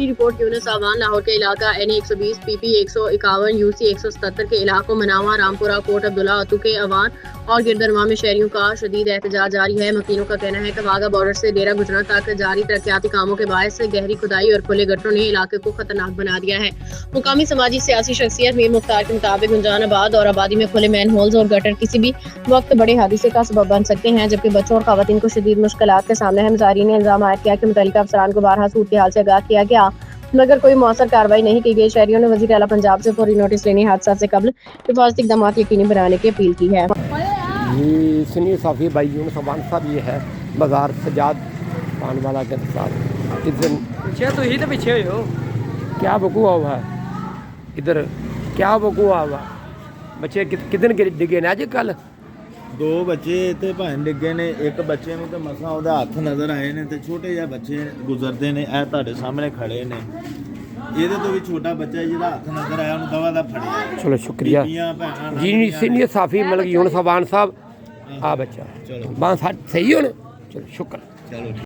जारी रिपोर्ट यूनिस आवान लाहौर के इलाका NA 120 PP 151 UC 177 के इलाकों मनावा, रामपुरा, कोट अब्दुल्ला, अतु के अवान और गिरदरमा में शहरियों का शदीद एहतजाज जारी है। मकीनों का कहना है कि वाघा बॉर्डर से डेरा गुजरा तक जारी तरक्याती कामों के बायस गहरी खुदाई और खुले गटरों ने इलाके को खतरनाक बना दिया है। मुकामी समाजी सियासी शख्सियत मीर मुख्तार के मुताबिक गुंजान आबाद और आबादी में खुले मैन होल्स और गटर किसी भी वक्त बड़े हादसे का सबब बन सकते हैं, जबकि बच्चों और खवातीन को शदीद मुश्किलात के सामने है। मुजाहिरीन ने इल्जाम आयद किया कि मुतल्लिका अफसरान को बारहा सूरत हाल से आगाह किया गया मगर कोई मौसर कार्रवाई नहीं की गई। शहरियों ने वज़ीर आला पंजाब से फौरी नोटिस लेने, हादसा से कबल हिफाजती इक़दाम यकीनी बनाने की अपील की है। ये सीनियर साफ़ी भाई यूनुस अवान साहब, ये है बाजार सजाद पान वाला के साथ। इस दिन पीछे तो ही तो पीछे हो, क्या वकूआ हुआ है इधर, क्या वकूआ हुआ? बच्चे कितने डिगे ने अज कल? दो बच्चे ते भां डिगे ने, एक बच्चे नूं ते मसां ओहदा हत्थ नज़र आए ने ते छोटे जिहा बच्चे गुजरदे ने, ਇਹ ਤੁਹਾਡੇ सामने खड़े ने। ਇਹਦੇ ਤੋਂ ਵੀ ਛੋਟਾ ਬੱਚਾ ਜਿਹਦਾ ਹੱਥ ਨਜ਼ਰ ਆਇਆ ਉਹਨੂੰ ਦਵਾ ਦਾ ਫੜਿਆ। चलो शुक्रिया जी सीनियर साफ़ी मतलब यूनुस अवान साहब। आ बच्चा चलो बांस सही हो ना, चलो शुक्र। चलो।